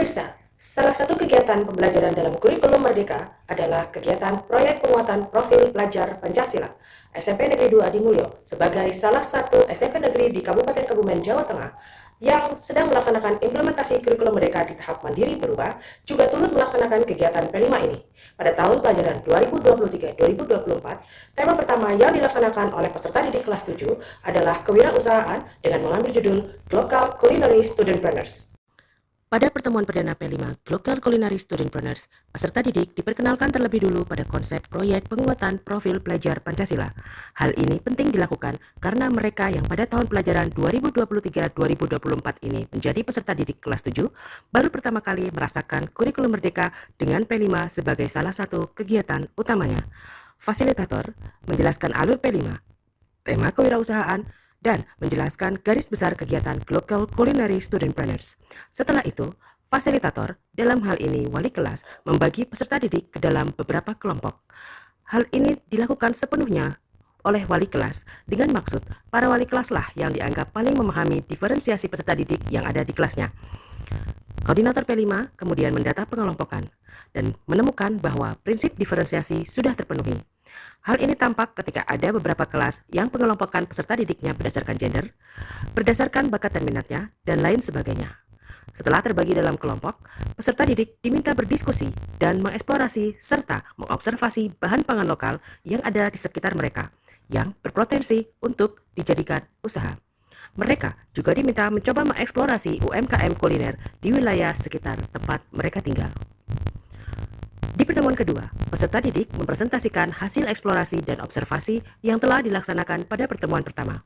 Pemirsa, salah satu kegiatan pembelajaran dalam kurikulum Merdeka adalah kegiatan proyek penguatan profil pelajar Pancasila. SMP Negeri 2 di Mulyo sebagai salah satu SMP negeri di Kabupaten Kebumen, Jawa Tengah yang sedang melaksanakan implementasi kurikulum Merdeka di tahap mandiri berubah juga turut melaksanakan kegiatan P5 ini. Pada tahun pelajaran 2023-2024, tema pertama yang dilaksanakan oleh peserta didik kelas 7 adalah kewirausahaan dengan mengambil judul Local Culinary Studentpreneurs. Pada pertemuan perdana P5 Local Culinary Studentpreneurs, peserta didik diperkenalkan terlebih dulu pada konsep proyek penguatan profil pelajar Pancasila. Hal ini penting dilakukan karena mereka yang pada tahun pelajaran 2023-2024 ini menjadi peserta didik kelas 7 baru pertama kali merasakan kurikulum Merdeka dengan P5 sebagai salah satu kegiatan utamanya. Fasilitator menjelaskan alur P5, tema kewirausahaan, dan menjelaskan garis besar kegiatan Local Culinary Studentpreneurs. Setelah itu, fasilitator, dalam hal ini wali kelas, membagi peserta didik ke dalam beberapa kelompok. Hal ini dilakukan sepenuhnya oleh wali kelas dengan maksud para wali kelaslah yang dianggap paling memahami diferensiasi peserta didik yang ada di kelasnya. Koordinator P5 kemudian mendata pengelompokan dan menemukan bahwa prinsip diferensiasi sudah terpenuhi. Hal ini tampak ketika ada beberapa kelas yang pengelompokan peserta didiknya berdasarkan gender, berdasarkan bakat dan minatnya, dan lain sebagainya. Setelah terbagi dalam kelompok, peserta didik diminta berdiskusi dan mengeksplorasi serta mengobservasi bahan pangan lokal yang ada di sekitar mereka yang berpotensi untuk dijadikan usaha. Mereka juga diminta mencoba mengeksplorasi UMKM kuliner di wilayah sekitar tempat mereka tinggal. Di pertemuan kedua, peserta didik mempresentasikan hasil eksplorasi dan observasi yang telah dilaksanakan pada pertemuan pertama.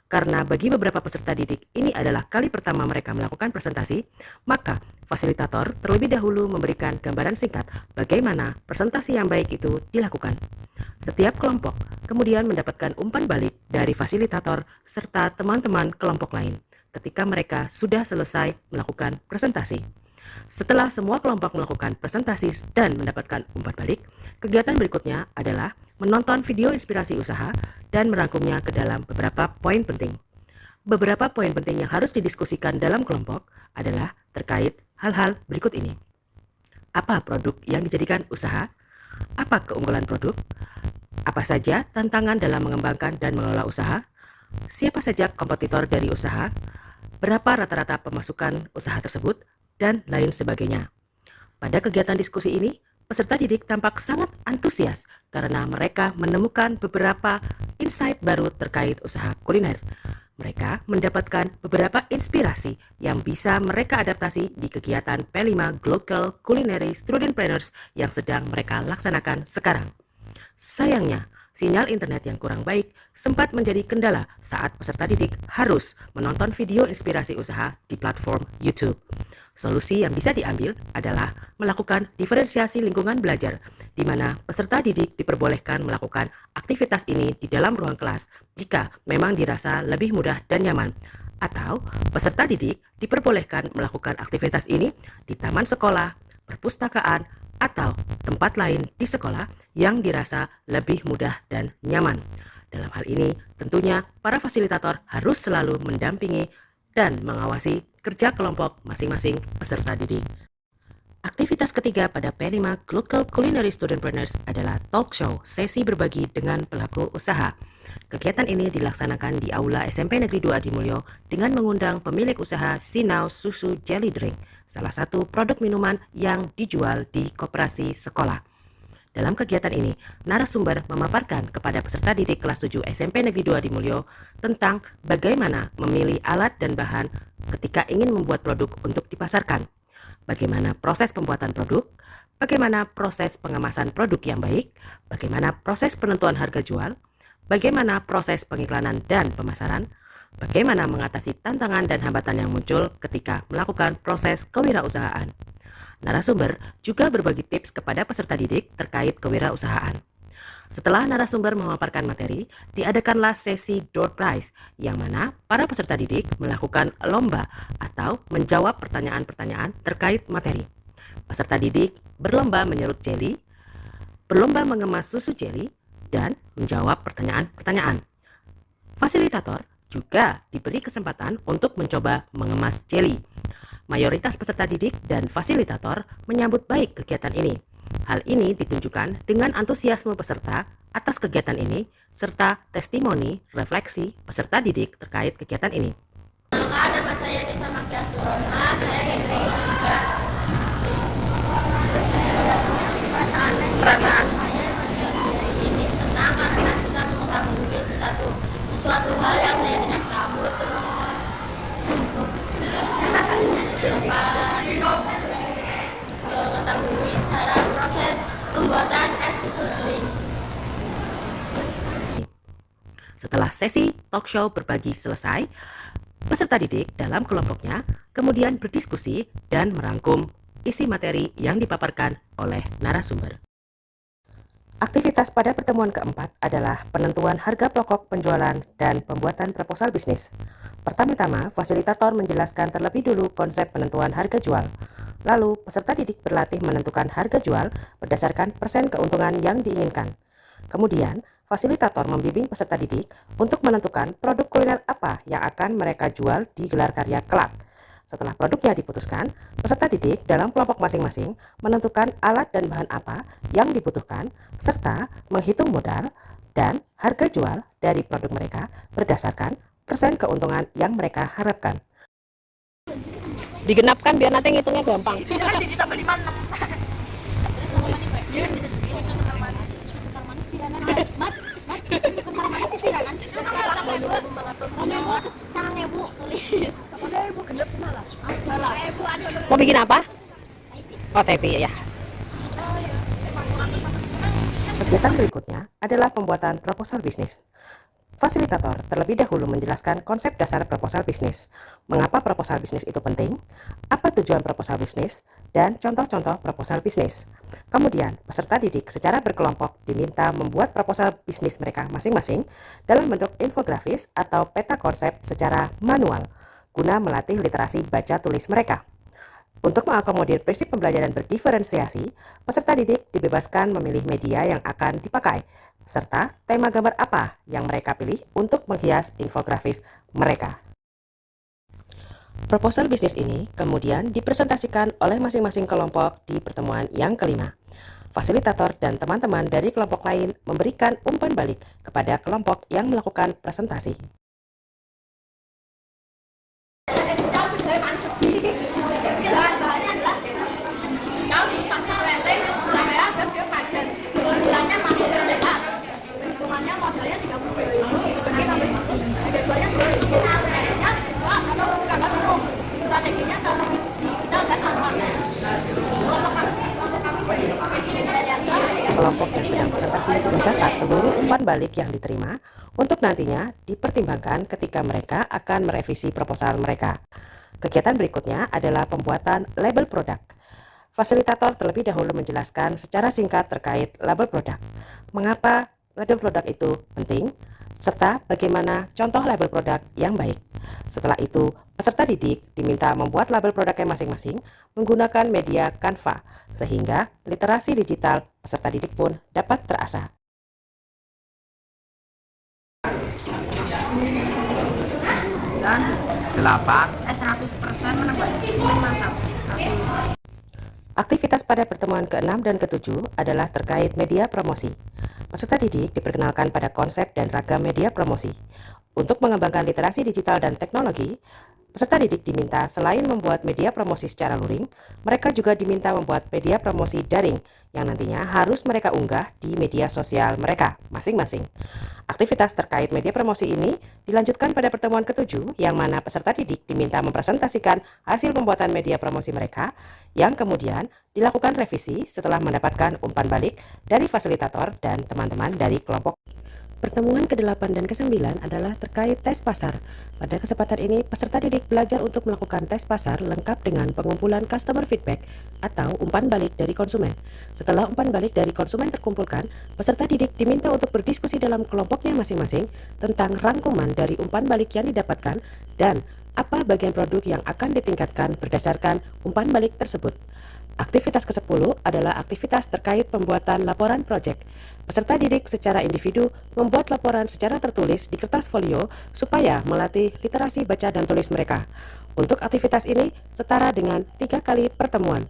Karena bagi beberapa peserta didik ini adalah kali pertama mereka melakukan presentasi, maka fasilitator terlebih dahulu memberikan gambaran singkat bagaimana presentasi yang baik itu dilakukan. Setiap kelompok kemudian mendapatkan umpan balik dari fasilitator serta teman-teman kelompok lain ketika mereka sudah selesai melakukan presentasi. Setelah semua kelompok melakukan presentasi dan mendapatkan umpan balik, kegiatan berikutnya adalah menonton video inspirasi usaha dan merangkumnya ke dalam beberapa poin penting. Beberapa poin penting yang harus didiskusikan dalam kelompok adalah terkait hal-hal berikut ini. Apa produk yang dijadikan usaha? Apa keunggulan produk? Apa saja tantangan dalam mengembangkan dan mengelola usaha? Siapa saja kompetitor dari usaha? Berapa rata-rata pemasukan usaha tersebut? Dan lain sebagainya. Pada kegiatan diskusi ini, peserta didik tampak sangat antusias karena mereka menemukan beberapa insight baru terkait usaha kuliner. Mereka mendapatkan beberapa inspirasi yang bisa mereka adaptasi di kegiatan P5 Local Culinary Studentpreneurs yang sedang mereka laksanakan sekarang. Sayangnya, sinyal internet yang kurang baik sempat menjadi kendala saat peserta didik harus menonton video inspirasi usaha di platform YouTube. Solusi yang bisa diambil adalah melakukan diferensiasi lingkungan belajar, di mana peserta didik diperbolehkan melakukan aktivitas ini di dalam ruang kelas jika memang dirasa lebih mudah dan nyaman, atau peserta didik diperbolehkan melakukan aktivitas ini di taman sekolah, perpustakaan, atau tempat lain di sekolah yang dirasa lebih mudah dan nyaman. Dalam hal ini, tentunya para fasilitator harus selalu mendampingi dan mengawasi kerja kelompok masing-masing peserta didik. Aktivitas ketiga pada P5 Local Culinary Studentpreneurs adalah talk show, sesi berbagi dengan pelaku usaha. Kegiatan ini dilaksanakan di Aula SMP Negeri 2 di Mulyo dengan mengundang pemilik usaha Sinau Susu Jelly Drink, salah satu produk minuman yang dijual di koperasi sekolah. Dalam kegiatan ini, narasumber memaparkan kepada peserta didik kelas 7 SMP Negeri 2 di Mulyo tentang bagaimana memilih alat dan bahan ketika ingin membuat produk untuk dipasarkan, bagaimana proses pembuatan produk, bagaimana proses pengemasan produk yang baik, bagaimana proses penentuan harga jual, bagaimana proses pengiklanan dan pemasaran, bagaimana mengatasi tantangan dan hambatan yang muncul ketika melakukan proses kewirausahaan. Narasumber juga berbagi tips kepada peserta didik terkait kewirausahaan. Setelah narasumber memaparkan materi, diadakanlah sesi door prize, yang mana para peserta didik melakukan lomba atau menjawab pertanyaan-pertanyaan terkait materi. Peserta didik berlomba menyerut jelly, berlomba mengemas susu jelly, dan menjawab pertanyaan-pertanyaan. Fasilitator juga diberi kesempatan untuk mencoba mengemas jelly. Mayoritas peserta didik dan fasilitator menyambut baik kegiatan ini. Hal ini ditunjukkan dengan antusiasme peserta atas kegiatan ini, serta testimoni refleksi peserta didik terkait kegiatan ini. Nama saya Desa Magianto Roma, saya dari kelompok 3. Perasaan saya pada hari ini senang karena bisa mengetahui sesuatu hal yang saya tidak tahu, terus dapat mengetahui cara proses pembuatan es susu drink. Setelah sesi talk show berbagi selesai, peserta didik dalam kelompoknya kemudian berdiskusi dan merangkum isi materi yang dipaparkan oleh narasumber. Aktivitas pada pertemuan keempat adalah penentuan harga pokok penjualan dan pembuatan proposal bisnis. Pertama-tama, fasilitator menjelaskan terlebih dulu konsep penentuan harga jual. Lalu, peserta didik berlatih menentukan harga jual berdasarkan persen keuntungan yang diinginkan. Kemudian, fasilitator membimbing peserta didik untuk menentukan produk kuliner apa yang akan mereka jual di gelar karya kelak. Setelah produknya diputuskan, peserta didik dalam kelompok masing-masing menentukan alat dan bahan apa yang dibutuhkan, serta menghitung modal dan harga jual dari produk mereka berdasarkan persen keuntungan yang mereka harapkan. Digenapkan biar nanti ngitungnya gampang. Mau bikin apa? Oh, tepi ya. Kegiatan berikutnya adalah pembuatan proposal bisnis. Fasilitator terlebih dahulu menjelaskan konsep dasar proposal bisnis, mengapa proposal bisnis itu penting, apa tujuan proposal bisnis, dan contoh-contoh proposal bisnis. Kemudian, peserta didik secara berkelompok diminta membuat proposal bisnis mereka masing-masing dalam bentuk infografis atau peta konsep secara manual, guna melatih literasi baca tulis mereka. Untuk mengakomodir prinsip pembelajaran berdiferensiasi, peserta didik dibebaskan memilih media yang akan dipakai, serta tema gambar apa yang mereka pilih untuk menghias infografis mereka. Proposal bisnis ini kemudian dipresentasikan oleh masing-masing kelompok di pertemuan yang kelima. Fasilitator dan teman-teman dari kelompok lain memberikan umpan balik kepada kelompok yang melakukan presentasi. Bahan-bahannya adalah hijau dicampur lele, gula merah, dan sirup majen. Gulanya manis dan sehat. Hitungannya modalnya 32.000, bagi tambah 100, harga jualnya 2.000. Harganya siswa atau gambar penuh. Strateginya sama digital dan manual. Kelompok kami Kelompok yang sedang presentasi mencatat seluruh umpan balik yang diterima untuk nantinya dipertimbangkan ketika mereka akan merevisi proposal mereka. Kegiatan berikutnya adalah pembuatan label produk. Fasilitator terlebih dahulu menjelaskan secara singkat terkait label produk, mengapa label produk itu penting, serta bagaimana contoh label produk yang baik. Setelah itu, peserta didik diminta membuat label produknya masing-masing menggunakan media Canva, sehingga literasi digital peserta didik pun dapat terasa. Dan 100% menambah mantap. Aktivitas pada pertemuan ke-6 dan ke-7 adalah terkait media promosi. Peserta didik diperkenalkan pada konsep dan ragam media promosi. Untuk mengembangkan literasi digital dan teknologi, peserta didik diminta selain membuat media promosi secara luring, mereka juga diminta membuat media promosi daring yang nantinya harus mereka unggah di media sosial mereka masing-masing. Aktivitas terkait media promosi ini dilanjutkan pada pertemuan ke-7 yang mana peserta didik diminta mempresentasikan hasil pembuatan media promosi mereka yang kemudian dilakukan revisi setelah mendapatkan umpan balik dari fasilitator dan teman-teman dari kelompok. Pertemuan ke-8 dan ke-9 adalah terkait tes pasar. Pada kesempatan ini, peserta didik belajar untuk melakukan tes pasar lengkap dengan pengumpulan customer feedback atau umpan balik dari konsumen. Setelah umpan balik dari konsumen terkumpulkan, peserta didik diminta untuk berdiskusi dalam kelompoknya masing-masing tentang rangkuman dari umpan balik yang didapatkan dan Apa bagian produk yang akan ditingkatkan berdasarkan umpan balik tersebut? Aktivitas ke-10 adalah aktivitas terkait pembuatan laporan proyek. Peserta didik secara individu membuat laporan secara tertulis di kertas folio supaya melatih literasi baca dan tulis mereka. Untuk aktivitas ini setara dengan 3 kali pertemuan.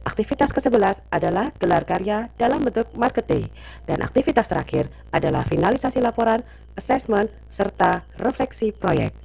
Aktivitas ke-11 adalah gelar karya dalam bentuk market day. Dan aktivitas terakhir adalah finalisasi laporan, assessment, serta refleksi proyek.